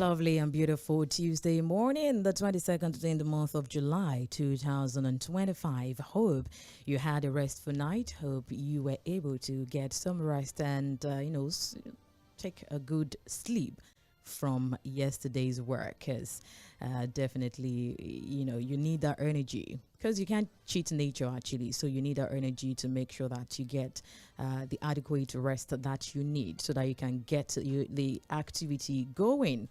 lovely and beautiful Tuesday morning, the 22nd day in the month of July 2025. Hope you had a restful night. Hope you were able to get some rest and, take a good sleep from yesterday's work, because definitely, you need that energy, because you can't cheat nature actually. So you need that energy to make sure that you get the adequate rest that you need so that you can get the activity going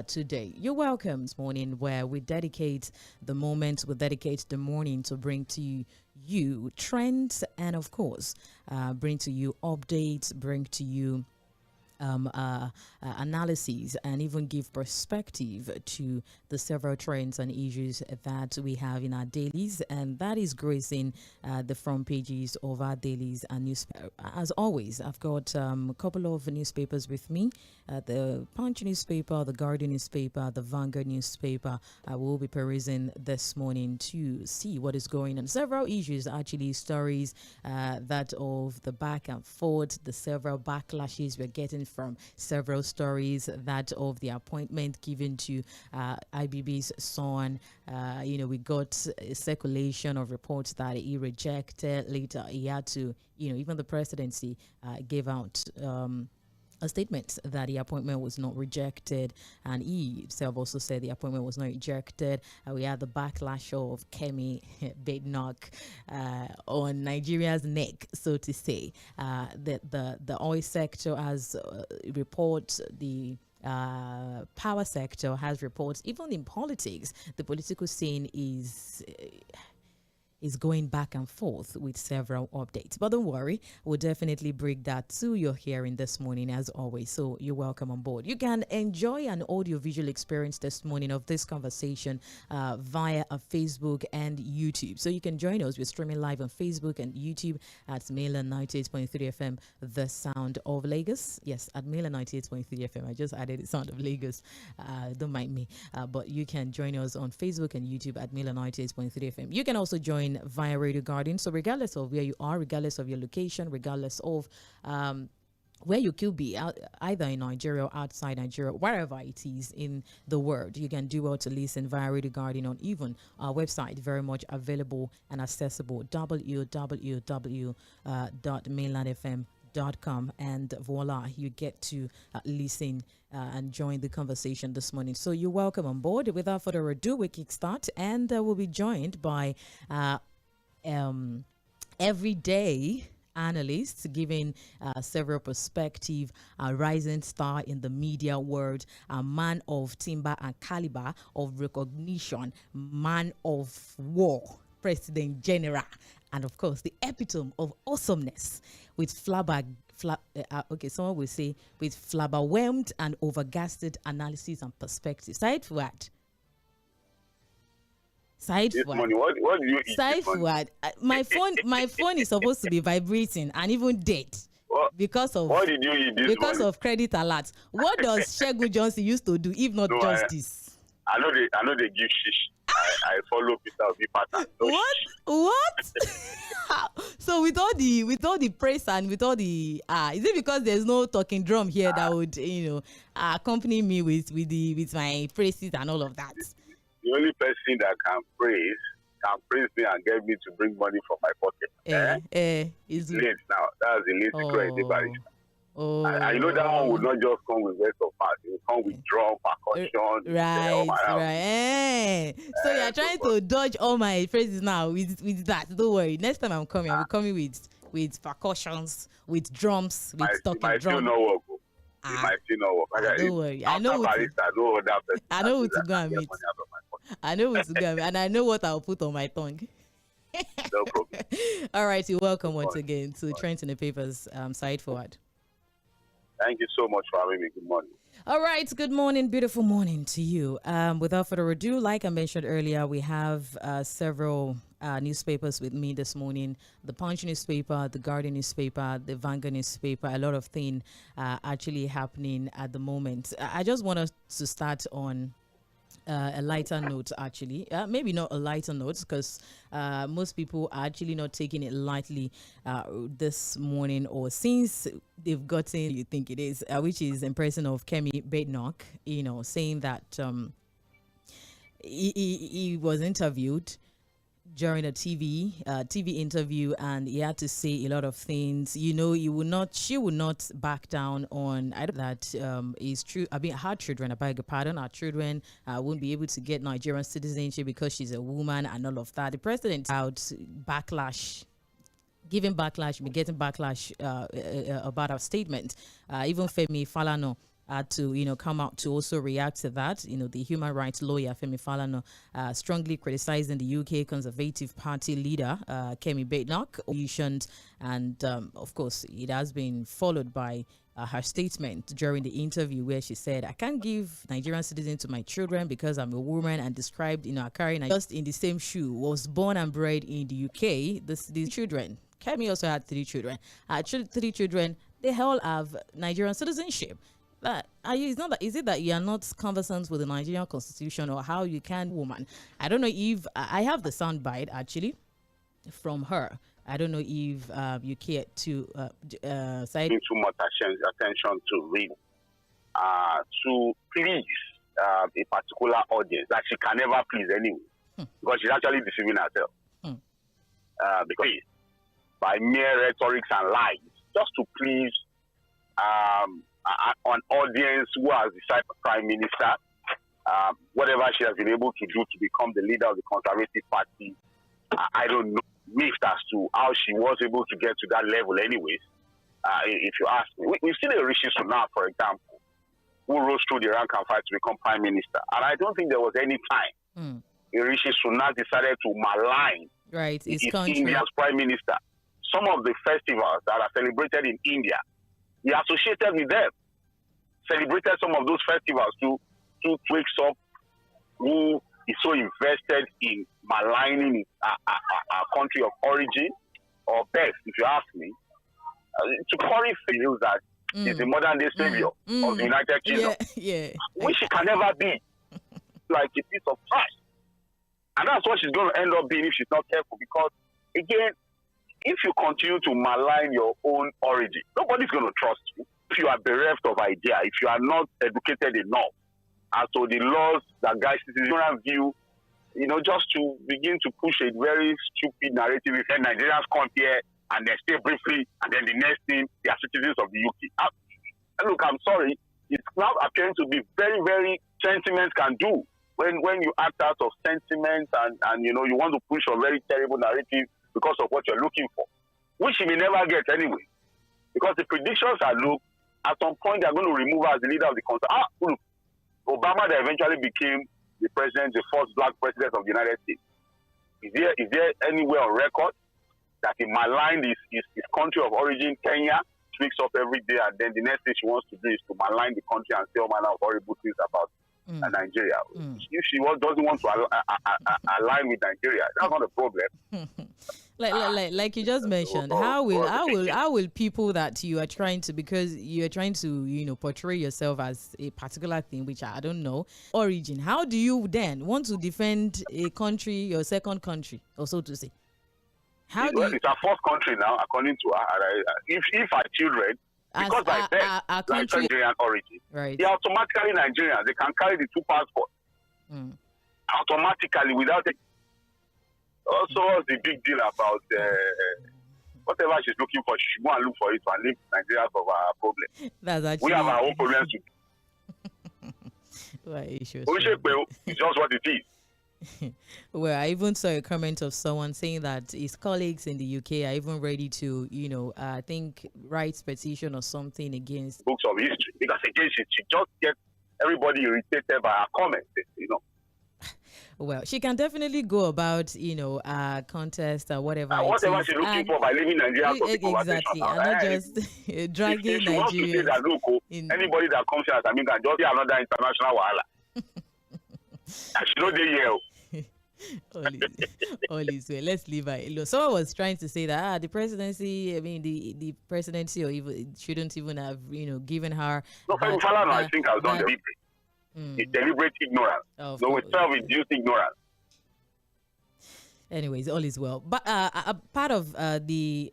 today. You're welcome this morning, where we dedicate the moment, we dedicate the morning to bring to you trends and of course bring to you updates, bring to you analyses, and even give perspective to the several trends and issues that we have in our dailies, and that is gracing the front pages of our dailies and newspaper. As always, I've got a couple of newspapers with me, the Punch newspaper, the Guardian newspaper, the Vanguard newspaper. I will be perusing this morning to see what is going on. Several issues, actually, stories that of the back and forth, the several backlashes we're getting from several stories, that of the appointment given to IBB's son. We got a circulation of reports that he rejected. Later, he had to, even the presidency gave out a statement that the appointment was not rejected, and he himself also said the appointment was not rejected. We had the backlash of Kemi Bednock on Nigeria's neck, so to say. The oil sector has reports, the power sector has reports. Even in politics, the political scene is going back and forth with several updates. But don't worry, we'll definitely bring that to your hearing this morning as always. So you're welcome on board. You can enjoy an audio-visual experience this morning of this conversation via Facebook and YouTube. So you can join us. We're streaming live on Facebook and YouTube at Mela 98.3 FM, the sound of Lagos. Yes, at Mela 98.3 FM. I just added the sound of Lagos. Don't mind me. But you can join us on Facebook and YouTube at Mela 98.3 FM. You can also join via Radio Garden. So regardless of where you are, regardless of your location, regardless of where you could be, either in Nigeria or outside Nigeria, wherever it is in the world, you can do well to listen via Radio Garden on even our website, very much available and accessible, www.mainlandfm.com, and voila, you get to listen and join the conversation this morning. So you're welcome on board. Without further ado, we kickstart, and we'll be joined by everyday analysts giving several perspective, a rising star in the media world, a man of timber and caliber, of recognition, man of war, President General, and of course the epitome of awesomeness, with someone will say with flabberwhelmed and overgasted analysis and perspective. Said Fuad. What do you eat? Said Fuad. My phone is supposed to be vibrating and even dead. Because of what did you eat this because morning? Of credit alert. What does Segun Johnson used to do if not justice? I know they give shish. I follow Peter Obi pattern. What? So with all the praise and with all the is it because there's no talking drum here that would accompany me with my praises and all of that? The only person that can praise me and get me to bring money from my pocket. Is late now. That's the late security barrister. I know that one would not just come with rest of us. It will come with drum, percussion. Right. So you're trying to dodge all my phrases now with that. Don't worry. Next time I'm coming, I'll be coming with percussions, with drums, with talking drum. It might still not work. Don't worry. I know what to go and meet. I know what to go and meet. And I know what I'll put on my tongue. No problem. All right. You're welcome once again to Trends in the Papers. Side forward. Thank you so much for having me. Good morning. All right. Good morning. Beautiful morning to you. Without further ado, like I mentioned earlier, we have several newspapers with me this morning. The Punch newspaper, the Guardian newspaper, the Vanguard newspaper. A lot of things actually happening at the moment. I just want us to start on a lighter note, actually. Maybe not a lighter note, because most people are actually not taking it lightly this morning, or since they've gotten, you think it is, which is in person of Kemi Badenoch, saying that he was interviewed during a TV interview, and he had to say a lot of things. She would not back down on that is true. I mean, her children, I beg your pardon, our children won't be able to get Nigerian citizenship because she's a woman and all of that. The president out backlash, getting backlash about our statement. Even Femi Falana had to, come out to also react to that. The human rights lawyer, Femi Falana, strongly criticizing the UK Conservative Party leader, Kemi Badenoch, and of course, it has been followed by her statement during the interview where she said, I can't give Nigerian citizen to my children because I'm a woman, and described, carrying just in the same shoe, was born and bred in the UK. These children, Kemi also had 3 children. 3 children, they all have Nigerian citizenship. Is it that you are not conversant with the Nigerian constitution, or how you can woman? I don't know if I have the sound bite actually from her. I don't know if you care to say too much attention to read to please a particular audience that she can never please anyway, because she's actually deceiving herself. Because by mere rhetorics and lies, just to please an audience who has decided prime minister, whatever she has been able to do to become the leader of the Conservative Party, I don't know as to how she was able to get to that level anyways, if you ask me. We've seen a Rishi Sunak, for example, who rose through the rank and file to become prime minister, and I don't think there was any time Rishi Sunak decided to malign his country. India's prime minister. Some of the festivals that are celebrated in India, he associated with them, celebrated some of those festivals to wakes up who is so invested in maligning our country of origin, or best, if you ask me, to Corey feels that is the modern day savior of the United Kingdom, which she can never be, like a piece of trash. And that's what she's going to end up being if she's not careful, because, again, if you continue to malign your own origin, nobody's going to trust you. If you are bereft of idea, if you are not educated enough as to the laws that guide citizens view, just to begin to push a very stupid narrative. If Nigerians come here and they stay briefly, and then the next thing, they are citizens of the UK. Look, I'm sorry, it's now appearing to be very, very sentiment can do. When you act out of sentiment and you want to push a very terrible narrative because of what you're looking for, which you may never get anyway. Because the predictions are, look, at some point they're going to remove her as the leader of the country. Look, Obama that eventually became the president, the first black president of the United States. Is there anywhere on record that he maligned his country of origin, Kenya, speaks up every day, and then the next thing she wants to do is to malign the country and say all manner of horrible things about Nigeria? If she doesn't want to align with Nigeria, that's not a problem. Like you just mentioned, how will people that you are trying to, because you are trying to portray yourself as a particular thing, which I don't know, origin, how do you then want to defend a country, your second country, or so to say? It's our fourth country now, according to her. If our children, because by birth, like Nigerian origin, right, they are automatically Nigerians. They can carry the 2 passports automatically without it. Also, what's the big deal about whatever she's looking for? She should go and look for it and leave Nigeria of our problem. That's actually, we have our own problems too. It's just what it is. Well, I even saw a comment of someone saying that his colleagues in the UK are even ready to, I think, write petition or something against books of history, because again, she just gets everybody irritated by her comments, Well, she can definitely go about, a contest or whatever. Whatever she's looking for by leaving Nigeria for the exactly, and not just dragging Nigeria. Wants to say that, look, anybody that comes here, can just be another international wahala. And she know they yell. All is well. Let's leave her alone. Someone was trying to say that the presidency, the presidency, or even shouldn't even have, given her. No, I think I was on the It's deliberate ignorance. With self-induced ignorance. Anyways, all is well. But a part of the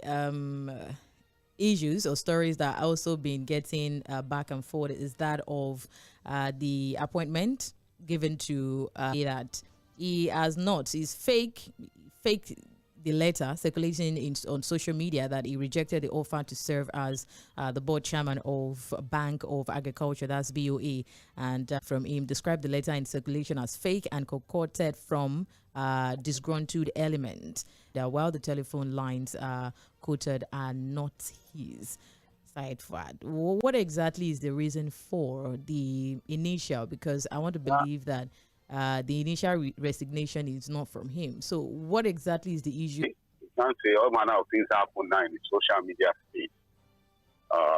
issues or stories that also been getting back and forth is that of the appointment given to that he has not. He's fake the letter circulating on social media that he rejected the offer to serve as the board chairman of Bank of Agriculture, that's BOA, and from him described the letter in circulation as fake and concocted from disgruntled element. While the telephone lines quoted are not his. Side forward, what exactly is the reason for the initial? Because I want to believe that the initial resignation is not from him. So what exactly is the issue? You can't say all manner of things happen now in the social media space.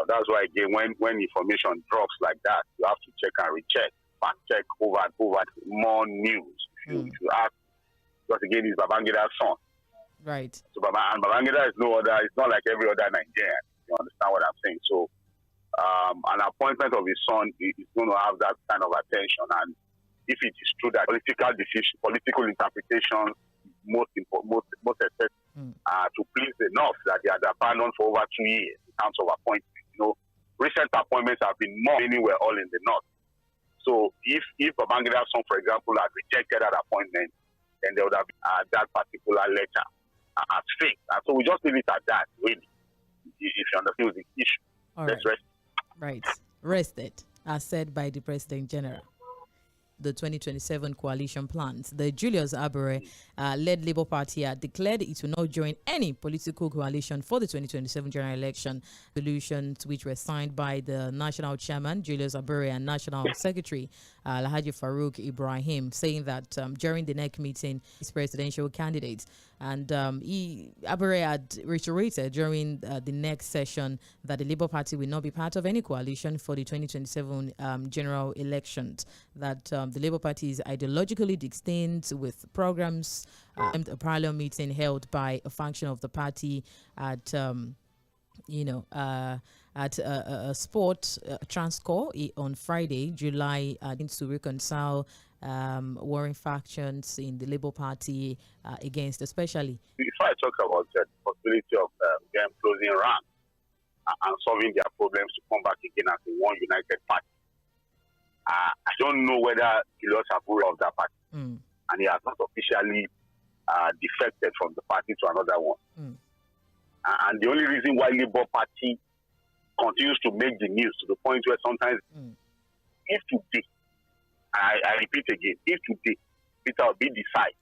That's why, again, when information drops like that, you have to check and recheck, fact check over and over more news. If you ask, because again, he's Babangida's son. Right. So Babangida is no other, it's not like every other Nigerian. You understand what I'm saying? So an appointment of his son is going to have that kind of attention. And if it is true that political interpretation most effective to please enough that they had abandoned for over 2 years in terms of appointments. Recent appointments have been more anywhere all in the north. So if Babangida's son, for example, had rejected that appointment, then there would have been that particular letter as fake. And so we just leave it at that, really, if you understand the issue. All right. Let's rest. Right. Rested, as said by the President General. The 2027 coalition plans. The Julius Abure led Labour Party declared it will not join any political coalition for the 2027 general election. Resolutions which were signed by the National Chairman, Julius Abure, and National Secretary, Alhaji Farouk Ibrahim, saying that during the NEC meeting, his presidential candidates. And Abure had reiterated during the next session that the Labour Party will not be part of any coalition for the 2027 general elections. That the Labour Party is ideologically distinct with programs. A parallel meeting held by a function of the party at a sport Transcorp on Friday, July, to reconcile warring factions in the Labour Party against, especially. Before I talk about the possibility of them closing ranks and solving their problems to come back again as a one united party, I don't know whether Julius Abure of that party, and he has not officially defected from the party to another one. And the only reason why Labour Party continues to make the news to the point where sometimes, if today, I repeat again, if today Peter Obi decides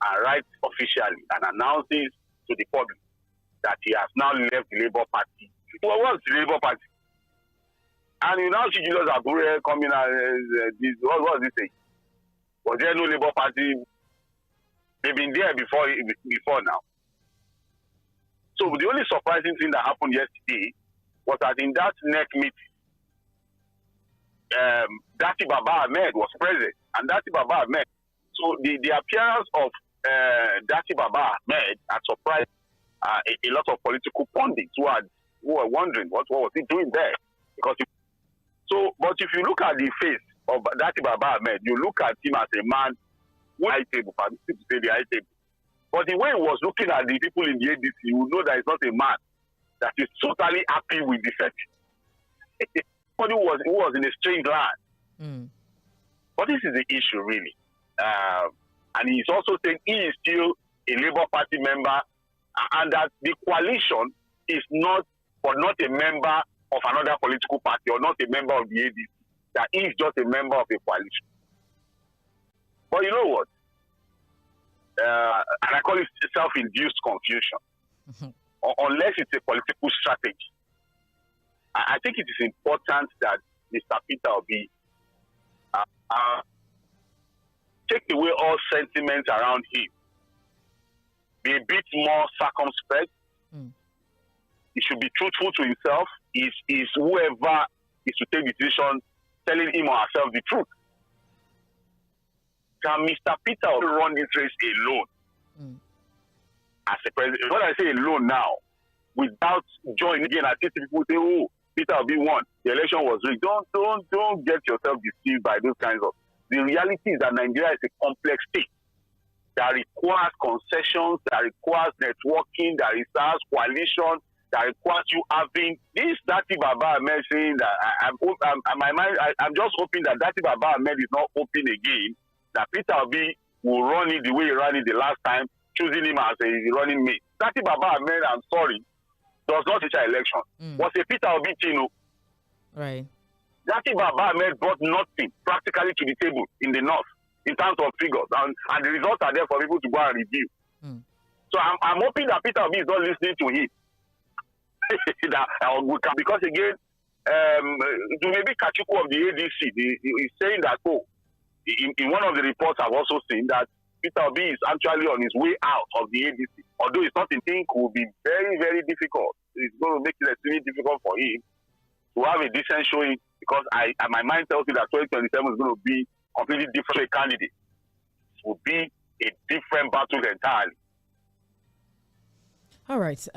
and writes officially and announces to the public that he has now left the Labour Party, well, what's the Labour Party? And you now see Julius Abure coming and what was he saying? Was there no Labour Party? They've been there before now. So the only surprising thing that happened yesterday was that in that NEC meeting, Dati Baba Ahmed was present, and Dati Baba Ahmed. So the appearance of Dati Baba Ahmed had surprised a lot of political pundits who were wondering what was he doing there. But if you look at the face of Dati Baba Ahmed, you look at him as a man who high table, for people to say the high table. But the way he was looking at the people in the ADC, you will know that he's not a man that is totally happy with the set. Somebody who was in a strange land. But this is the issue, really. And he's also saying he is still a Labour Party member and that the coalition is not a member of another political party or not a member of the ADC, that he is just a member of a coalition. But you know what? And I call it self-induced confusion. Unless it's a political strategy. I think it is important that Mr. Peter Obi take away all sentiments around him. Be a bit more circumspect. He should be truthful to himself. Is whoever is to take the decision telling him or herself the truth. Can Mr. Peter Obi run this race alone? As a president, when I say alone now, without joining again, I see people say, Peter Obi won. The election was rigged. Don't get yourself deceived by those kinds of. The reality is that Nigeria is a complex state that requires concessions, that requires networking, that requires coalition, that requires you having this Dati Baba Ahmed saying that I'm just hoping that Dati Baba Ahmed is not hoping again that Peter Obi will run it the way he ran it the last time, choosing him as a running mate. Dati Baba Ahmed, I'm sorry, does not teach an election. Was a Peter Obi Tino. Right. Dati Baba Ahmed brought nothing practically to the table in the north in terms of figures, and the results are there for people to go and review. So I'm hoping that Peter Obi is not listening to him. Because again, maybe Kachuku of the ADC is saying that in one of the reports I've also seen that Peter Obi is actually on his way out of the ADC. Although it's not a thing will be very, very difficult. It's going to make it extremely difficult for him to have a decent showing, because my mind tells me that 2027 is going to be completely different candidate. It will be a different battle entirely. All right.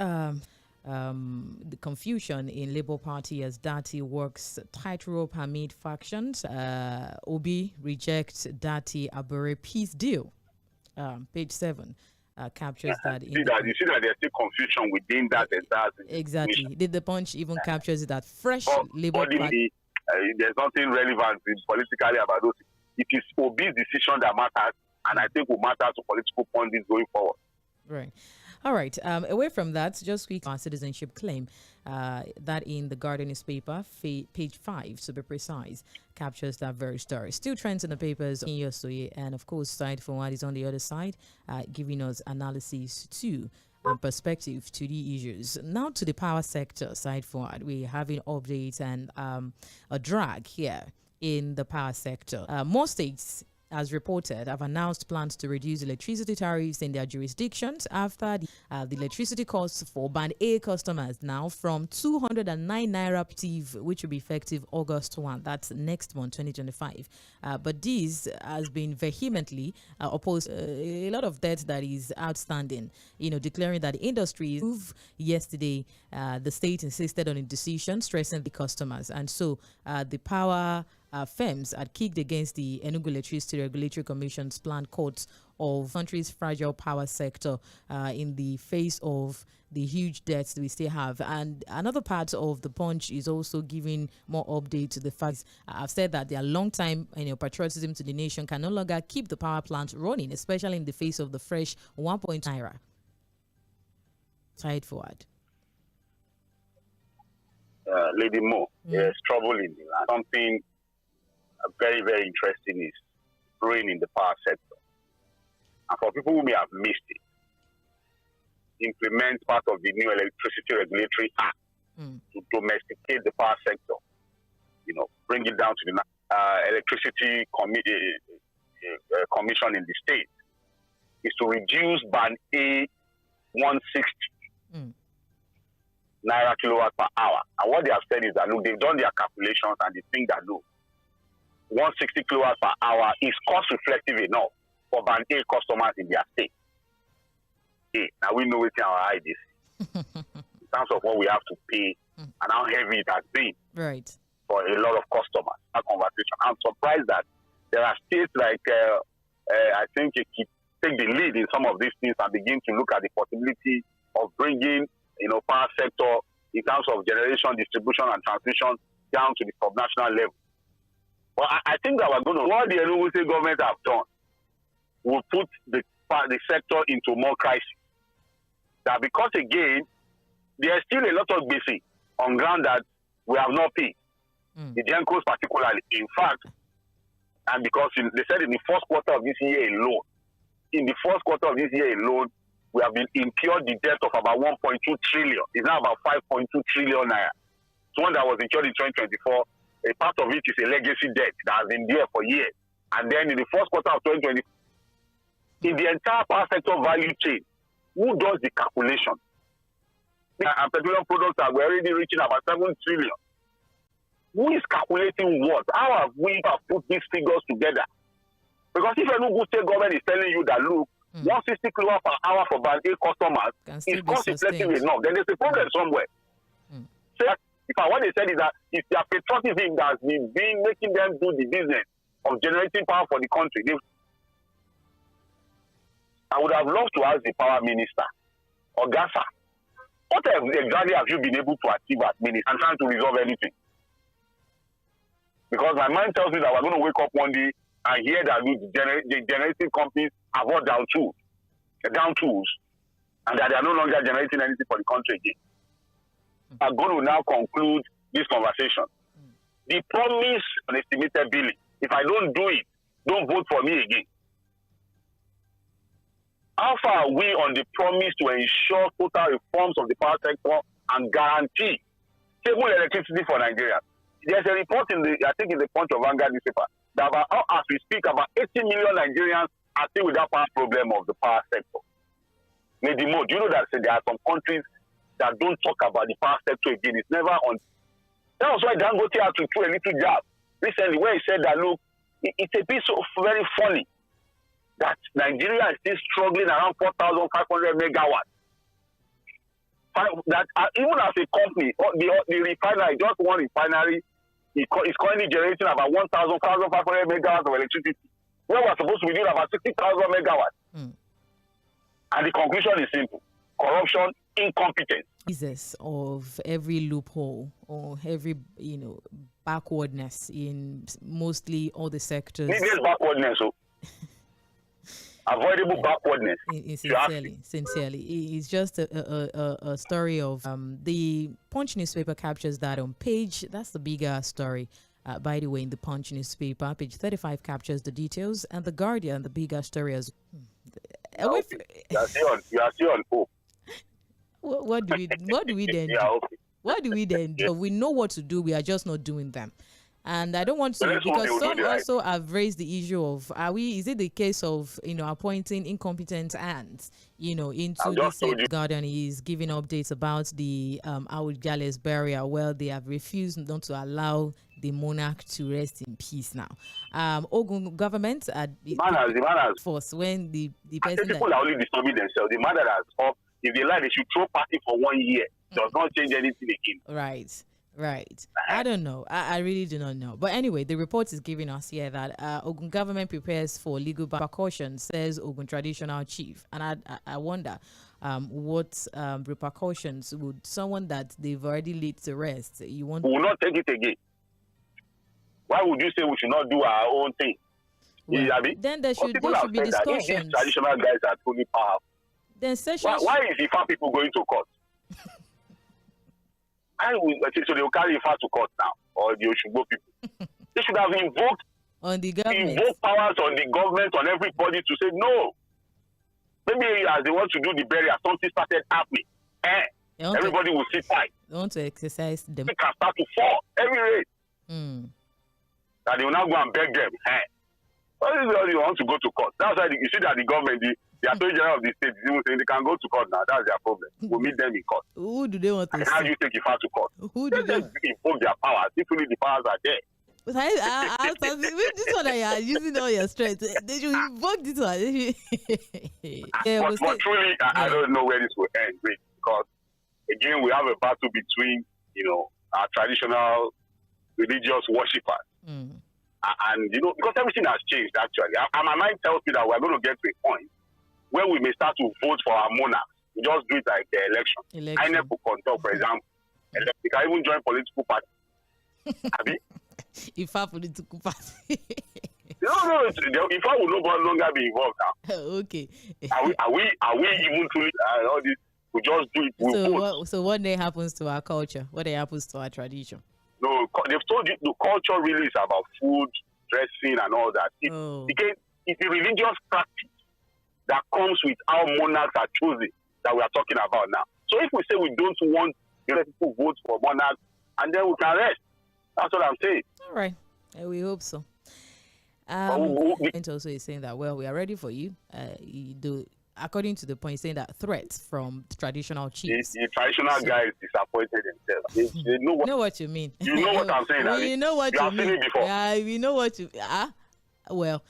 The confusion in Labour Party as Dati works tightrope amid factions. Obi rejects Dati Abure peace deal. Page 7 captures that. You see that there's still confusion within that. Exactly. Did the Punch even captures that fresh Labour Party? There's nothing relevant politically about those. It is Obi's decision that matters, and I think will matter to political pundits going forward. Right. All right. Away from that, just quick, our citizenship claim that in the Guardian newspaper, page 5, to be precise, captures that very story. Still trends in the papers in Lsoᴜᴜ, and of course, Side Forward is on the other side, giving us analysis too and perspective to the issues. Now to the power sector, Side Forward, we're having updates and a drag here in the power sector. More states, as reported, have announced plans to reduce electricity tariffs in their jurisdictions after the electricity costs for Band A customers now from 209 naira, which will be effective August 1. That's next month, 2025. But this has been vehemently opposed. A lot of debt that is outstanding, declaring that the industry moved yesterday. The state insisted on a decision, stressing the customers. And so the power firms had kicked against the Enugu Electricity Regulatory Commission's planned cuts of country's fragile power sector in the face of the huge debts we still have. And another part of the Punch is also giving more update to the facts. I've said that their long-time patriotism to the nation can no longer keep the power plant running, especially in the face of the fresh 1 naira. Side Forward. Lady Mo, there's trouble in the land. Something very, very interesting is brewing in the power sector. And for people who may have missed it, implement part of the new Electricity Regulatory Act to domesticate the power sector, bring it down to the Electricity Commission in the state, is to reduce Band A 160 naira kilowatt per hour. And what they have said is that, look, they've done their calculations and they think that, look, 160 kilowatts per hour is cost reflective enough for Band A customers in their state. Now we know it's our eye this in terms of what we have to pay and how heavy it has been for a lot of customers. That conversation. I'm surprised that there are states like I think it take the lead in some of these things and begin to look at the possibility of bringing power sector in terms of generation, distribution, and transmission down to the subnational level. Well, I think that what the Enugu State government have done will put the sector into more crisis. That because, again, there is still a lot of basic on ground that we have not paid. The GENCOs particularly. In fact, and because they said in the first quarter of this year alone, we have been incurred the debt of about 1.2 trillion. It's now about 5.2 trillion naira. It's one that was incurred in 2024. A part of it is a legacy debt that has been there for years. And then in the first quarter of 2020, in the entire power sector value chain, who does the calculation? And petroleum products are already reaching about 7 trillion. Who is calculating what? How have we put these figures together? Because if Enugu State government is telling you that, look, 160 kilowatt per hour for Band A customers is cost effective enough, then there's a problem somewhere. So In fact, what they said is that it's their patriotism that's been making them do the business of generating power for the country. I would have loved to ask the power minister, or Gasa, what exactly have you been able to achieve at ministry and trying to resolve anything? Because my mind tells me that we're going to wake up one day and hear that the generating companies have all down tools, and that they are no longer generating anything for the country again. I'm going to now conclude this conversation. The promise on estimated billing, if I don't do it, don't vote for me again. How far are we on the promise to ensure total reforms of the power sector and guarantee stable electricity for Nigeria? There's a report in the Punch of Vanguard newspaper that as we speak, about 80 million Nigerians are still with that power problem of the power sector. Maybe more. Do you know that there are some countries that don't talk about the power sector again? It's never on. That was why Dangote had to throw a little jab recently, where he said that, look, it's a bit so very funny that Nigeria is still struggling around 4,500 megawatts. That even as a company, the refinery, just one refinery, is currently generating about 1,500 megawatts of electricity. Where we're supposed to be doing about 60,000 megawatts. And the conclusion is simple: corruption, incompetence. Jesus of every loophole or every backwardness in mostly all the sectors. Needless backwardness, avoidable backwardness. Sincerely, it's just a story of the Punch newspaper captures that on page. That's the bigger story. By the way, in the Punch newspaper, page 35 captures the details, and the Guardian, the bigger story as. You are still on hope. What do we then do? Okay. What do we then do? We know what to do. We are just not doing them. And I don't want to, because some also have raised the issue of, is it the case of, appointing incompetent hands, into this Guardian is giving updates about the Awujale's burial. Well, they have refused not to allow the monarch to rest in peace now. Ogun government the man has force when the person people are only disturbing themselves. The man that has up, if they like, they should throw party for 1 year. Does not change anything again. Right. I don't know. I really do not know. But anyway, the report is giving us here that Ogun government prepares for legal repercussions, says Ogun traditional chief. And I wonder what repercussions would someone that they've already laid to rest. We will not take it again. Why would you say we should not do our own thing? Well, then there should be discussions. Traditional guys are truly powerful. Then why is Ifa people going to court? So they will carry Ifa to court now, or the Oshugbo people. They should have invoked powers on the government, on everybody to say no. Maybe as they want to do the burial, something started happening. Everybody will sit tight. They want to exercise them. They can start to fall every rate. That they will now go and beg them. You want to go to court. That's why you see that the government, the Attorney General of the state, they can go to court now. That's their problem. We'll meet them in court. Who do they want to see? How do you take Ifa to court? They invoke their powers. If only the powers are there. But this one you are using all your strength. They should invoke this one. But truly, I don't know where this will end, because again, we have a battle between, our traditional religious worshippers. And, because everything has changed, actually. And my mind tells me that we're going to get to a point where we may start to vote for our monarchs. We just do it like the election. I never conduct, for example. We can even join political parties. If I political party. No. If I will no longer be involved now. Okay. Are we even truly all this? We just do it. So what then happens to our culture? What then happens to our tradition? No, they've told you the culture really is about food, dressing, and all that. It's a religious practice that comes with how monarchs are chosen that we are talking about now. So if we say we don't want people vote for monarchs, and then we can rest. That's what I'm saying. All right. We hope so. Also is saying that, well, we are ready for you. According to the point, saying that threats from traditional chiefs. The traditional guys disappointed themselves. They know what you mean. You know what I'm saying. You know what you mean. Before. Yeah, we know what you. Well,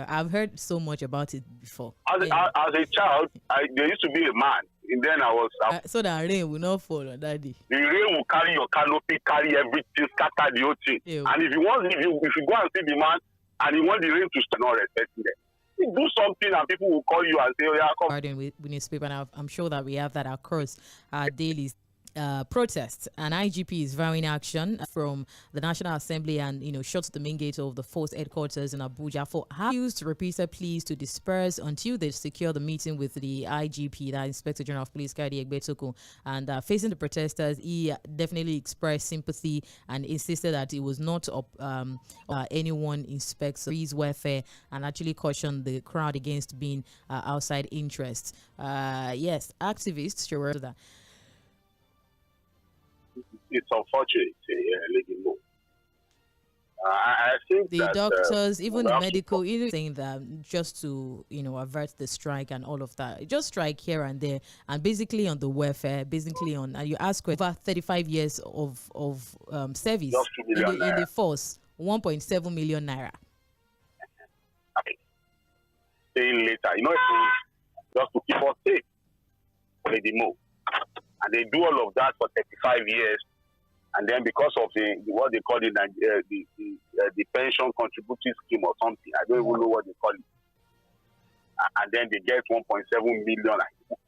I've heard so much about it before. As a child, there used to be a man. And then I was so that rain will not fall on that day. The rain will carry your canopy, carry everything, scatter the whole thing. Ew. And if you go and see the man and you want the rain to start, not respecting them, you do something and people will call you and say, oh yeah, come. Pardon with newspaper, and I'm sure that we have that across our dailies. Protests. An IGP is vowing action from the National Assembly and shuts the main gate of the force headquarters in Abuja for used repeated pleas to disperse until they secure the meeting with the IGP, the Inspector General of Police, Kadi Egbetokun. And facing the protesters, he definitely expressed sympathy and insisted that it was not anyone inspects his welfare, and actually cautioned the crowd against being outside interests. Yes, activists sure that. It's unfortunate, Lady Mo. I think the that, doctors, even the medical, even saying that just to avert the strike and all of that, just strike here and there, and basically on the welfare, basically on. And you ask over 35 years of service in the force, 1.7 million naira. Okay. Saying later, just to keep us safe, Lady Mo, and they do all of that for 35 years. And then because of what they call the pension contributing scheme or something, I don't even know what they call it. And then they get 1.7 million.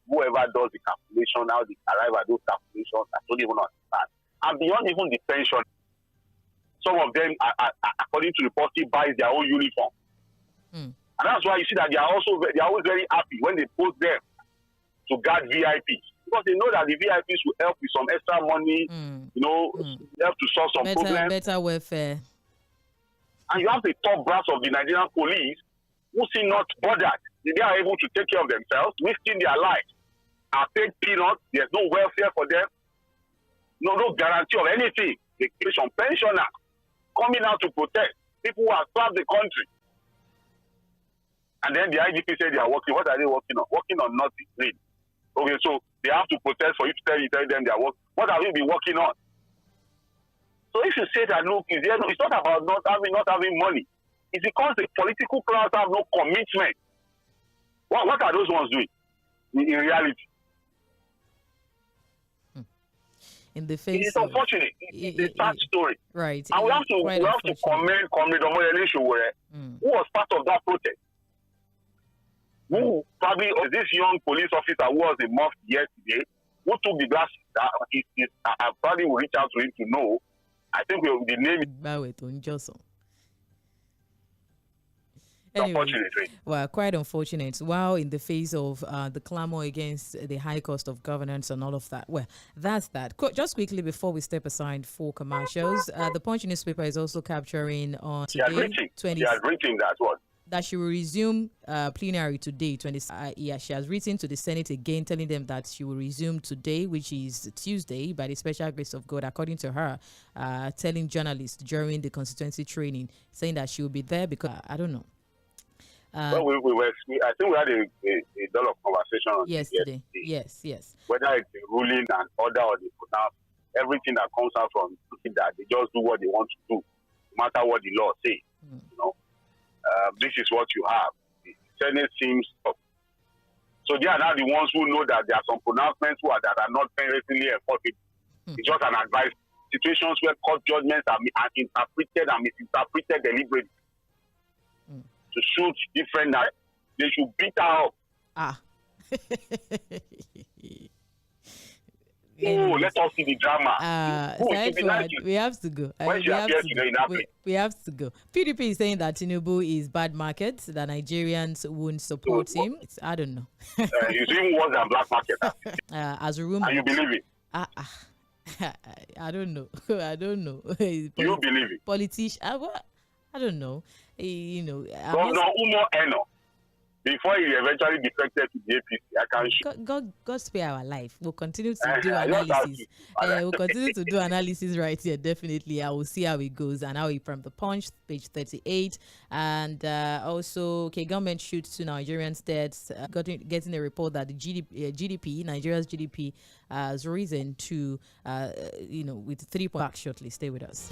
Whoever does the calculation, how they arrive at those calculations, I don't even understand. And beyond even the pension, some of them, according to the policy, buys their own uniform. And that's why you see that they are always very happy when they post them to guard VIPs. Because they know that the VIPs will help with some extra money, help to solve some problems. Better welfare. And you have the top brass of the Nigerian police who seem not bothered. They are able to take care of themselves, risking their lives. Are paid peanuts. There's no welfare for them. No guarantee of anything. They pay some pensioners coming out to protest people who have served the country. And then the IGP said they are working. What are they working on? Working on nothing, really. Okay, so they have to protest for you to tell them they are working. What have you been working on? So if you say that, look, it's not about not having money. It's because the political class have no commitment. What are those ones doing in reality? In the face, it's unfortunate. It's a sad story. Right. And we have to commend Comrade Omoyele Sowore, who was part of that protest. Who probably this young police officer who was in mosque yesterday, who took the glasses, I probably will reach out to him to know. I think the name is anyway, well, quite unfortunate. While in the face of the clamor against the high cost of governance and all of that. Well, that's that. Just quickly before we step aside for commercials, the Punch newspaper is also capturing on today. She has written that one. That she will resume plenary today. She has written to the Senate again, telling them that she will resume today, which is Tuesday, by the special grace of God, according to her, telling journalists during the constituency training, saying that she will be there because, I don't know. Well, I think we had a lot of conversation on yesterday. Yes. Whether it's the ruling and order or the pronounce, everything that comes out from that, they just do what they want to do, no matter what the law says, this is what you have. The Senate seems so they are now the ones who know that there are some pronouncements that are not directly enforceable. It's just an advice. Situations where court judgments are interpreted and misinterpreted deliberately to shoot different. They should beat her up. Let us see the drama. We have to go. We have to go. PDP is saying that Tinubu is bad market, that Nigerians won't support him. I don't know. It's even worse than black market. As a rumor. And you believe it? I don't know. You believe it? Politician. I don't know. Governor Umo Eno. Before he eventually defected to the APC, I can't. God spare our life. We'll continue to do analysis. We'll continue to do analysis right here. Definitely, I will see how it goes and how it from the Punch, page 38, and also, government shoots to Nigerians' deaths. Getting a report that the GDP, Nigeria's GDP, has risen to, with 3 points. Back shortly. Stay with us.